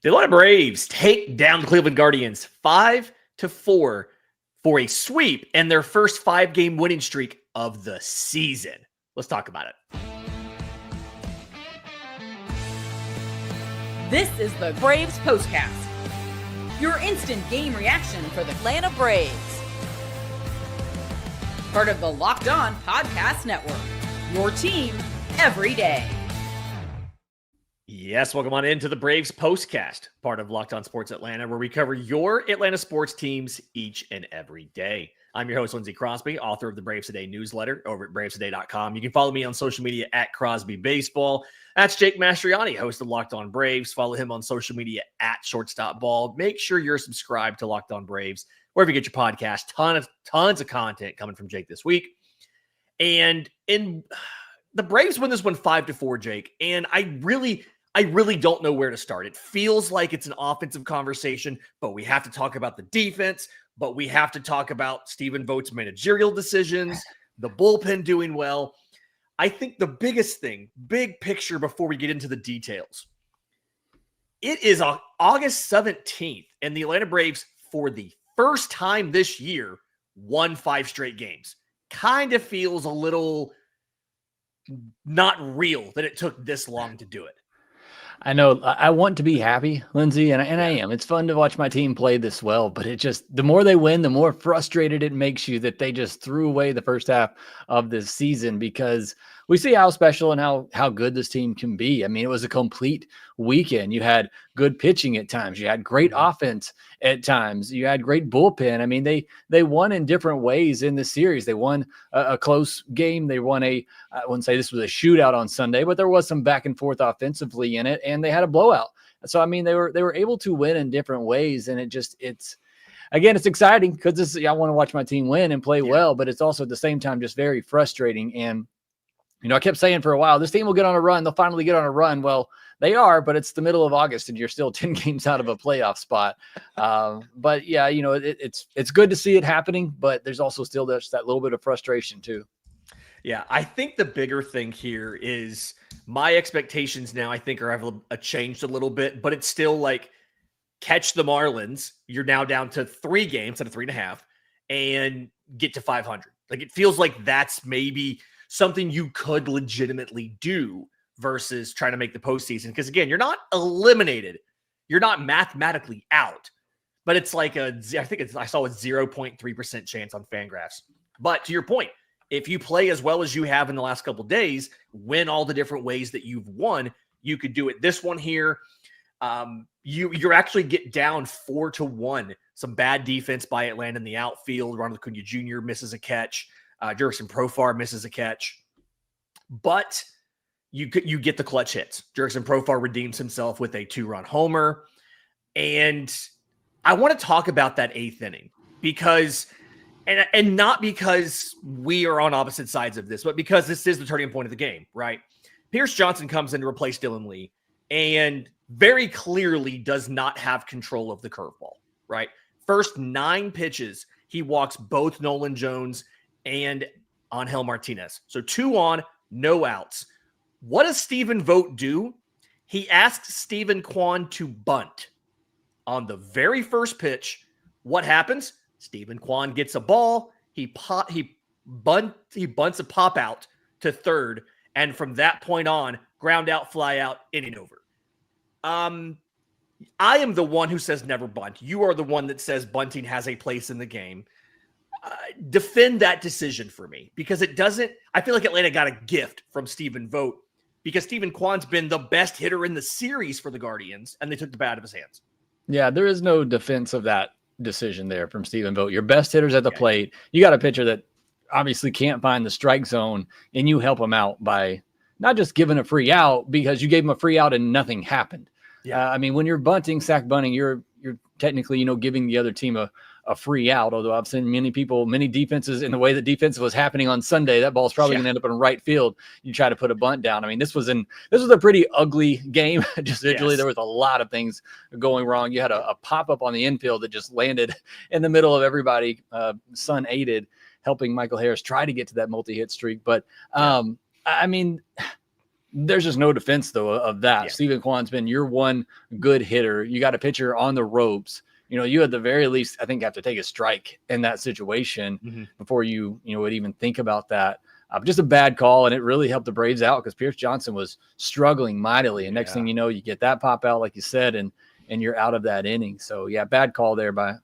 The Atlanta Braves take down the Cleveland Guardians 5-4 for a sweep and their first 5-game winning streak of the season. Let's talk about it. This is the Braves Postcast, your instant game reaction for the Atlanta Braves. Part of the Locked On Podcast Network, your team every day. Yes, welcome on into the Braves Postcast, part of Locked On Sports Atlanta, where we cover your Atlanta sports teams each and every day. I'm your host, Lindsay Crosby, author of the Braves Today newsletter over at bravestoday.com. You can follow me on social media at Crosby Baseball. That's Jake Mastroianni, host of Locked On Braves. Follow him on social media at Shortstop Ball. Make sure you're subscribed to Locked On Braves, wherever you get your podcast. Tons of content coming from Jake this week. And the Braves win this one 5-4, Jake. And I really don't know where to start. It feels like it's an offensive conversation, but we have to talk about the defense, but we have to talk about Stephen Vogt's managerial decisions, the bullpen doing well. I think the biggest thing, big picture before we get into the details, it is on August 17th, and the Atlanta Braves, for the first time this year, won 5 straight games. Kind of feels a little not real that it took this long to do it. I know I want to be happy, Lindsay, and I am. It's fun to watch my team play this well, but it just, the more they win, the more frustrated it makes you that they just threw away the first half of this season, because we see how special and how good this team can be. I mean, it was a complete weekend. You had good pitching at times. You had great offense at times. You had great bullpen. I mean, they won in different ways in the series. They won a close game. They won I wouldn't say this was a shootout on Sunday, but there was some back and forth offensively in it, and they had a blowout. So, I mean, they were able to win in different ways, and it's exciting because I want to watch my team win and play well, but it's also at the same time just very frustrating. And I kept saying for a while, this team will get on a run. They'll finally get on a run. Well, they are, but it's the middle of August and you're still 10 games out of a playoff spot. But yeah, it's good to see it happening, but there's also still that little bit of frustration too. Yeah, I think the bigger thing here is my expectations now, I think, have changed a little bit, but it's still like catch the Marlins. You're now down to 3 games out of 3.5 and get to 500. Like, it feels like that's maybe something you could legitimately do versus trying to make the postseason. Because again, you're not eliminated. You're not mathematically out, but it's like I saw a 0.3% chance on Fangraphs. But to your point, if you play as well as you have in the last couple of days, win all the different ways that you've won, you could do it. This one here, you're actually get down 4-1. Some bad defense by Atlanta in the outfield. Ronald Acuna Jr. misses a catch. Jurickson Profar misses a catch, but you get the clutch hits. Jurickson Profar redeems himself with a 2-run homer. And I want to talk about that 8th inning because, and not because we are on opposite sides of this, but because this is the turning point of the game, right? Pierce Johnson comes in to replace Dylan Lee and very clearly does not have control of the curveball, right? First 9 pitches, he walks both Nolan Jones and Angel Martinez. So 2 on, no outs. What does Stephen Vogt do? He asks Stephen Kwan to bunt. On the very first pitch, what happens? Stephen Kwan gets a ball. He bunts a pop out to third, and from that point on, ground out, fly out, inning over. I am the one who says never bunt. You are the one that says bunting has a place in the game. Defend that decision for me, because it doesn't. I feel like Atlanta got a gift from Stephen Vogt because Stephen Kwan's been the best hitter in the series for the Guardians, and they took the bat out of his hands. Yeah, there is no defense of that decision there from Stephen Vogt. Your best hitter's at the plate. You got a pitcher that obviously can't find the strike zone, and you help him out by not just giving a free out because you gave him a free out and nothing happened. Yeah, I mean, when you're sack bunting, you're technically, giving the other team a free out. Although I've seen many defenses in the way that defense was happening on Sunday, that ball's probably going to end up in right field. You try to put a bunt down. I mean, this was a pretty ugly game. Just visually, There was a lot of things going wrong. You had a pop up on the infield that just landed in the middle of everybody, sun aided, helping Michael Harris try to get to that multi-hit streak. But I mean, There's just no defense, though, of that. Yeah. Stephen Kwan's been your one good hitter. You got a pitcher on the ropes. You at the very least, I think, have to take a strike in that situation before you would even think about that. Just a bad call, and it really helped the Braves out because Pierce Johnson was struggling mightily. And next thing you know, you get that pop out, like you said, and you're out of that inning. So, yeah, bad call there by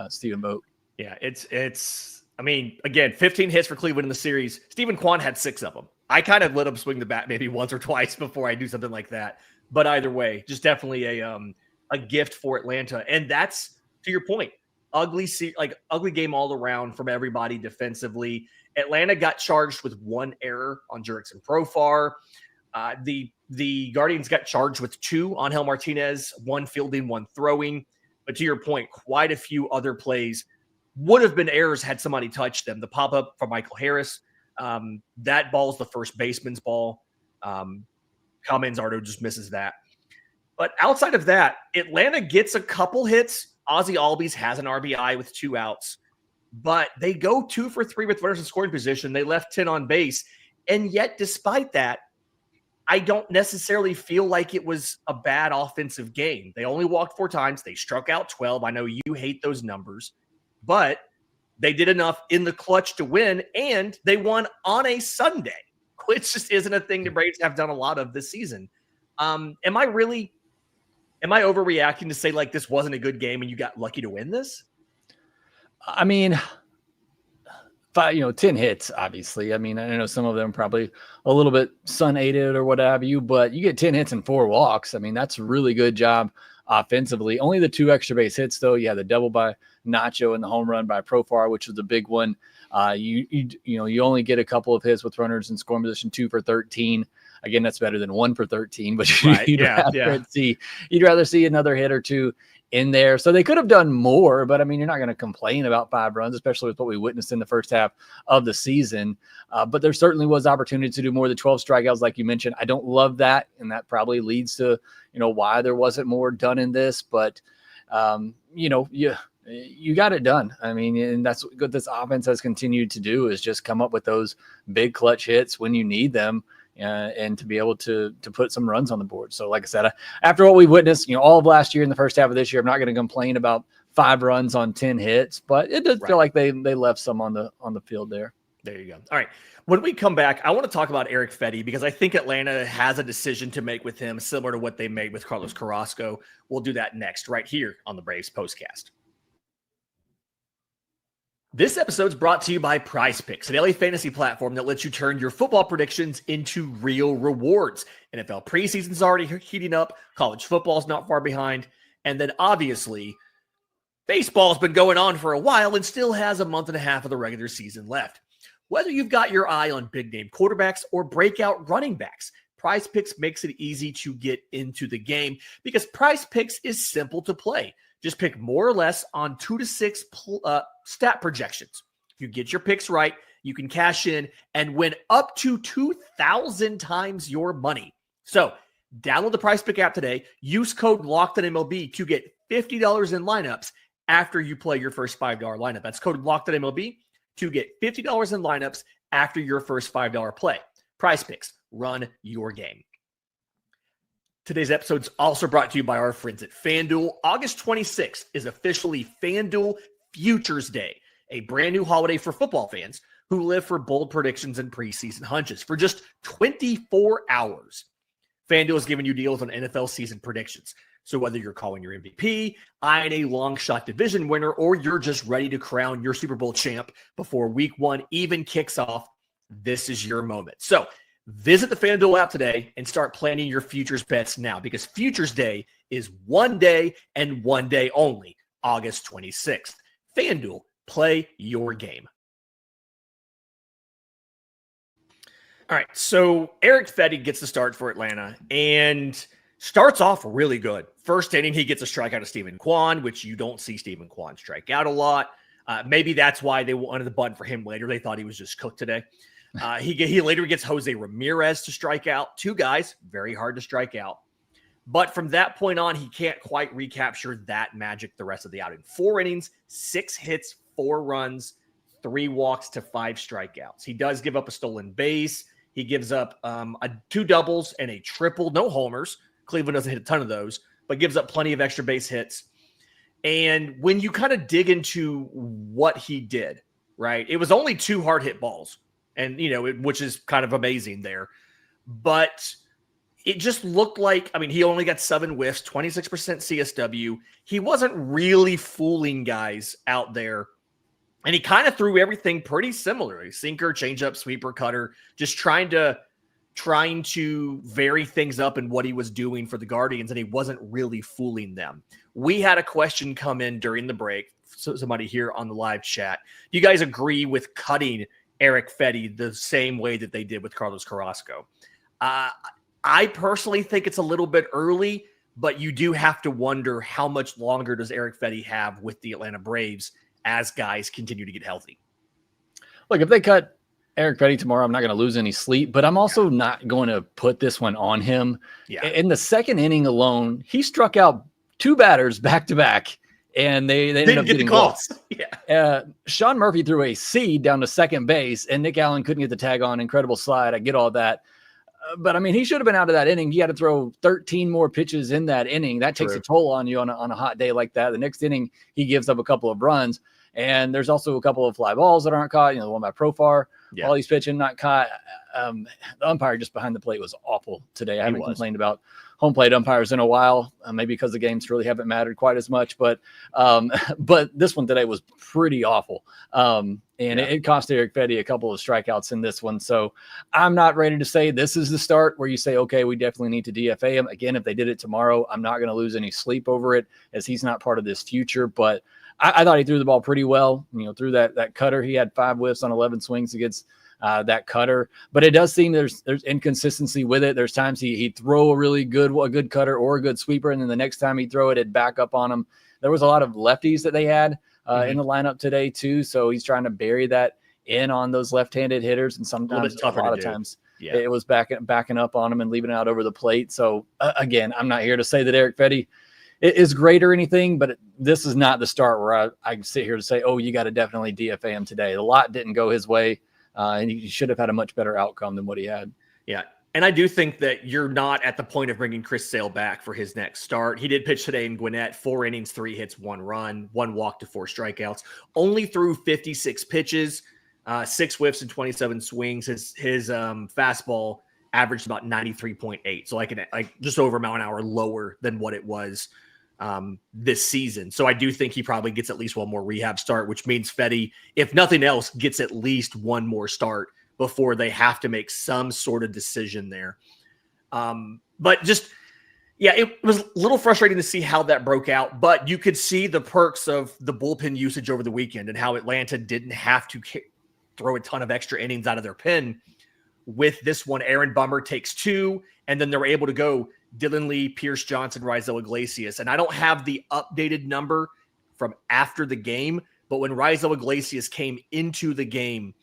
Stephen Vogt. Yeah, it's. I mean, again, 15 hits for Cleveland in the series. Stephen Kwan had 6 of them. I kind of let him swing the bat maybe once or twice before I do something like that. But either way, just definitely a gift for Atlanta. And that's, to your point, ugly game all around from everybody defensively. Atlanta got charged with 1 error on Jurickson Profar. The Guardians got charged with 2 on Angel Martinez, 1 fielding, 1 throwing. But to your point, quite a few other plays would have been errors had somebody touched them. The pop-up from Michael Harris, that ball's the first baseman's ball. Ardo just misses that. But outside of that, Atlanta gets a couple hits. Ozzie Albies has an RBI with 2 outs. But they go 2 for 3 with runners in scoring position. They left 10 on base. And yet, despite that, I don't necessarily feel like it was a bad offensive game. They only walked 4 times. They struck out 12. I know you hate those numbers. But they did enough in the clutch to win, and they won on a Sunday, which just isn't a thing the Braves have done a lot of this season. Am I overreacting to say like this wasn't a good game and you got lucky to win this? I mean, 10 hits, obviously. I mean, I know some of them probably a little bit sun-aided or what have you, but you get 10 hits and 4 walks. I mean, that's a really good job offensively. Only the 2 extra base hits, though. You had the double by Nacho and the home run by Profar, which was a big one. You only get a couple of hits with runners in scoring position, 2 for 13. Again, that's better than 1 for 13, but right. you'd rather see another hit or 2 in there. So they could have done more, but I mean, you're not going to complain about 5 runs, especially with what we witnessed in the first half of the season. But there certainly was opportunity to do more. The 12 strikeouts, like you mentioned, I don't love that. And that probably leads to, why there wasn't more done in this, but you got it done. I mean, and that's what this offense has continued to do, is just come up with those big clutch hits when you need them. And to be able to put some runs on the board. So like I said, after what we witnessed, all of last year and the first half of this year, I'm not going to complain about 5 runs on 10 hits, but it does feel like they left some on the field there. There you go. All right. When we come back, I want to talk about Erick Fedde because I think Atlanta has a decision to make with him similar to what they made with Carlos Carrasco. We'll do that next right here on the Braves Postcast. This episode's brought to you by Prize Picks, a daily fantasy platform that lets you turn your football predictions into real rewards. NFL preseason's already heating up. College football's not far behind. And then obviously, baseball's been going on for a while and still has a month and a half of the regular season left. Whether you've got your eye on big-name quarterbacks or breakout running backs, Prize Picks makes it easy to get into the game because Prize Picks is simple to play. Just pick more or less on 2 to 6 stat projections. If you get your picks right, you can cash in and win up to 2,000 times your money. So download the Prize Pick app today. Use code LOCKEDONMLB to get $50 in lineups after you play your first $5 lineup. That's code LOCKEDONMLB to get $50 in lineups after your first $5 play. Prize Picks, run your game. Today's episode is also brought to you by our friends at FanDuel. August 26th is officially FanDuel Futures Day, a brand new holiday for football fans who live for bold predictions and preseason hunches. For just 24 hours, FanDuel is giving you deals on NFL season predictions. So whether you're calling your MVP, eyeing a long shot division winner, or you're just ready to crown your Super Bowl champ before week 1 even kicks off, this is your moment. So visit the FanDuel app today and start planning your futures bets now because Futures Day is one day and one day only, August 26th. FanDuel, play your game. All right, so Erick Fedde gets the start for Atlanta and starts off really good. First inning, he gets a strikeout of Stephen Kwan, which you don't see Stephen Kwan strike out a lot. Maybe that's why they wanted the button for him later. They thought he was just cooked today. He later gets Jose Ramirez to strike out. 2 guys, very hard to strike out. But from that point on, he can't quite recapture that magic the rest of the outing. 4 innings, 6 hits, 4 runs, 3 walks to 5 strikeouts. He does give up a stolen base. He gives up two doubles and a triple, no homers. Cleveland doesn't hit a ton of those, but gives up plenty of extra base hits. And when you kind of dig into what he did, right, it was only 2 hard hit balls, and which is kind of amazing there. But it just looked like, I mean, he only got 7 whiffs, 26% CSW. He wasn't really fooling guys out there. And he kind of threw everything pretty similarly. Sinker, changeup, sweeper, cutter, just trying to vary things up in what he was doing for the Guardians, and he wasn't really fooling them. We had a question come in during the break. So somebody here on the live chat. Do you guys agree with cutting Eric Fetty the same way that they did with Carlos Carrasco? I personally think it's a little bit early, but you do have to wonder how much longer does Eric Fetty have with the Atlanta Braves as guys continue to get healthy. Look, if they cut Eric Fetty tomorrow, I'm not going to lose any sleep, but I'm also not going to put this one on him. Yeah. In the second inning alone, he struck out 2 batters back to back, and they ended up getting calls. Yeah. Sean Murphy threw a seed down to second base, and Nick Allen couldn't get the tag on. Incredible slide. I get all that. But I mean, he should have been out of that inning. He had to throw 13 more pitches in that inning. That takes a toll on you on a hot day like that. The next inning, he gives up a couple of runs. And there's also a couple of fly balls that aren't caught. The one by Profar, while he's pitching, not caught. The umpire just behind the plate was awful today. I haven't complained about home plate umpires in a while, maybe because the games really haven't mattered quite as much. But this one today was pretty awful. It cost Eric Fetty a couple of strikeouts in this one. So I'm not ready to say this is the start where you say, okay, we definitely need to DFA him. Again, if they did it tomorrow, I'm not going to lose any sleep over it, as he's not part of this future. But I thought he threw the ball pretty well. Through that cutter, he had 5 whiffs on 11 swings against that cutter. But it does seem there's inconsistency with it. There's times he'd throw a good cutter or a good sweeper, and then the next time he'd throw it, it'd back up on him. There was a lot of lefties that they had in the lineup today too, so he's trying to bury that in on those left-handed hitters, and sometimes a lot of times it was backing up on him and leaving it out over the plate. So again, I'm not here to say that Eric Fetty is great or anything, but this is not the start where I can sit here to say, oh, you got to definitely DFA him today. The lot didn't go his way, and he should have had a much better outcome than what he had. Yeah, and I do think that you're not at the point of bringing Chris Sale back for his next start. He did pitch today in Gwinnett, 4 innings, 3 hits, 1 run, 1 walk to 4 strikeouts. Only threw 56 pitches, 6 whiffs and 27 swings. His fastball averaged about 93.8, so like just over a mile an hour lower than what it was this season. So I do think he probably gets at least one more rehab start, which means Fetty, if nothing else, gets at least one more start before they have to make some sort of decision there. But just, it was a little frustrating to see how that broke out, but you could see the perks of the bullpen usage over the weekend and how Atlanta didn't have to throw a ton of extra innings out of their pen. With this one, Aaron Bummer takes 2, and then they're able to go Dylan Lee, Pierce Johnson, Raisel Iglesias. And I don't have the updated number from after the game, but when Raisel Iglesias came into the game,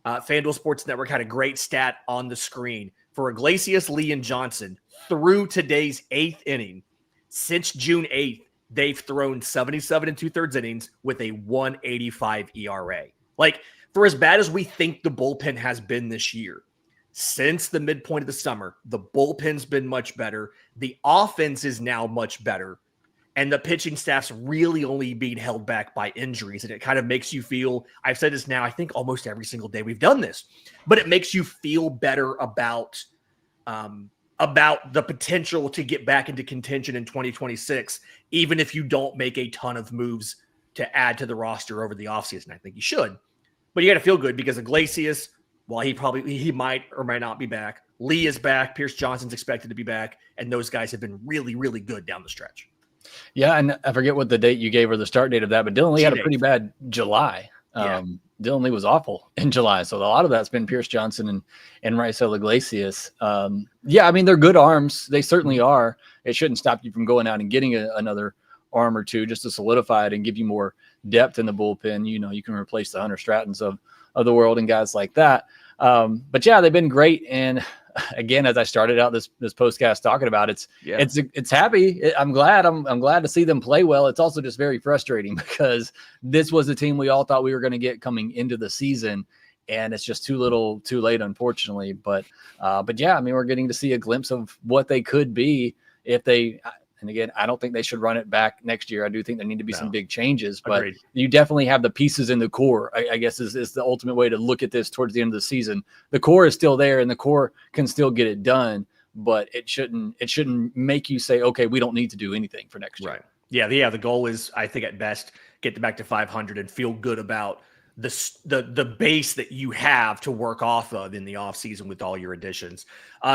FanDuel Sports Network had a great stat on the screen. For Iglesias, Lee, and Johnson, through today's 8th inning, since June 8th, they've thrown 77 2/3 innings with a 1.85 ERA. Like, for as bad as we think the bullpen has been this year, since the midpoint of the summer, the bullpen's been much better. The offense is now much better. And the pitching staff's really only being held back by injuries. And it kind of makes you feel, I've said this now, I think almost every single day we've done this, but it makes you feel better about the potential to get back into contention in 2026, even if you don't make a ton of moves to add to the roster over the offseason. I think you should. But you got to feel good because Iglesias, while he might or might not be back, Lee is back, Pierce Johnson's expected to be back, and those guys have been really, really good down the stretch. Yeah, and I forget what the date you gave or the start date of that, but Dylan Lee had a pretty bad July. Dylan Lee was awful in July, so a lot of that's been Pierce Johnson and Raisel Iglesias. I mean, they're good arms. They certainly are. It shouldn't stop you from going out and getting another arm or two just to solidify it and give you more depth in the bullpen. You can replace the Hunter Strattons of the world and guys like that. But yeah, they've been great. And again, as I started out this postcast talking about, it's happy. I'm glad to see them play well. It's also just very frustrating because this was the team we all thought we were going to get coming into the season. and it's just too little, too late, unfortunately. But yeah, I mean, we're getting to see a glimpse of what they could be if they. And again, I don't think they should run it back next year. I do think there need to be some big changes, but Agreed. You definitely have the pieces in the core, I guess is the ultimate way to look at this towards the end of the season. The core is still there and the core can still get it done, but it shouldn't make you say, okay, we don't need to do anything for next year. Right. Yeah. The goal is, I think at best, get back to 500 and feel good about the base that you have to work off of in the offseason with all your additions.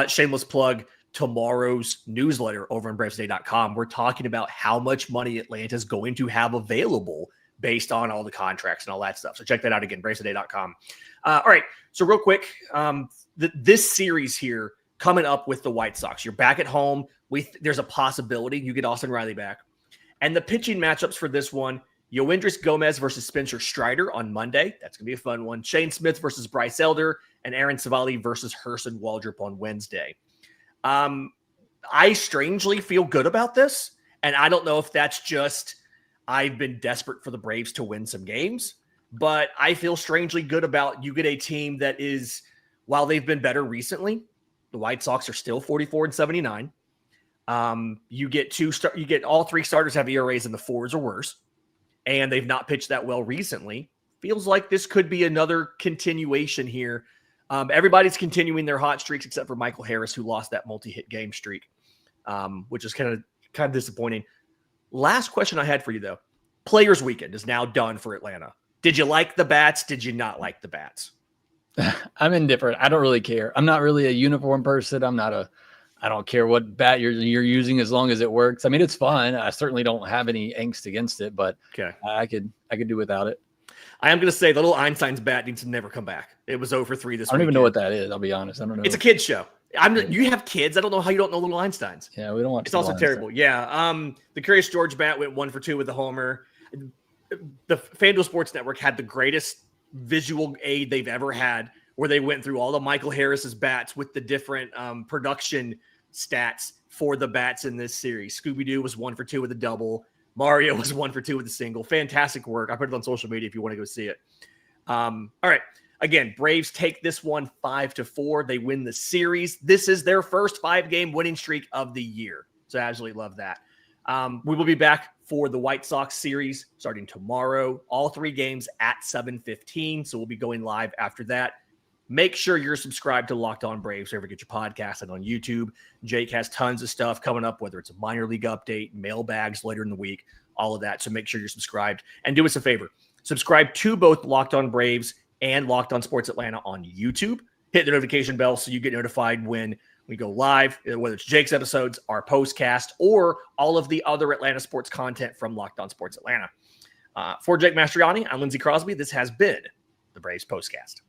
Shameless plug. Tomorrow's newsletter over on BravesToday.com, we're talking about how much money Atlanta is going to have available based on all the contracts and all that stuff. So check that out again, BravesToday.com. All right. So real quick, this series here coming up with the White Sox, you're back at home. There's a possibility you get Austin Riley back. And the pitching matchups for this one, Yoendris Gomez versus Spencer Strider on Monday. That's going to be a fun one. Shane Smith versus Bryce Elder, and Aaron Savali versus Herson Waldrop on Wednesday. I strangely feel good about this, and I don't know if that's just I've been desperate for the Braves to win some games, but I feel strangely good about you get a team that is, while they've been better recently, the White Sox are still 44-79. You get all three starters have ERAs in the 4s or worse, and they've not pitched that well recently. Feels like this could be another continuation here. Everybody's continuing their hot streaks except for Michael Harris, who lost that multi-hit game streak, which is kind of disappointing. Last question I had for you, though. Players Weekend is now done for Atlanta. Did you like the bats? Did you not like the bats? I'm indifferent. I don't really care. I'm not really a uniform person. I don't care what bat you're using as long as it works. I mean, it's fun. I certainly don't have any angst against it, but okay. I could do without it. I am going to say the little Einstein's bat needs to never come back. It was 0 for 3 this week. I don't even know what that is. I'll be honest. I don't know. It's a kid's show. You have kids. I don't know how you don't know little Einsteins. Yeah, we don't want. It's also terrible. Yeah. The Curious George bat went 1 for 2 with a homer. The FanDuel Sports Network had the greatest visual aid they've ever had, where they went through all of Michael Harris's bats with the different production stats for the bats in this series. Scooby-Doo was 1 for 2 with a double. Mario was 1 for 2 with a single. Fantastic work. I put it on social media if you want to go see it. All right. Again, Braves take this one 5-4. They win the series. This is their first 5-game winning streak of the year. So I absolutely love that. We will be back for the White Sox series starting tomorrow. All 3 games at 7:15. So we'll be going live after that. Make sure you're subscribed to Locked On Braves wherever you get your podcast and on YouTube. Jake has tons of stuff coming up, whether it's a minor league update, mailbags later in the week, all of that. So make sure you're subscribed. And do us a favor. Subscribe to both Locked On Braves and Locked On Sports Atlanta on YouTube. Hit the notification bell so you get notified when we go live, whether it's Jake's episodes, our postcast, or all of the other Atlanta sports content from Locked On Sports Atlanta. For Jake Mastroianni, I'm Lindsay Crosby. This has been the Braves Postcast.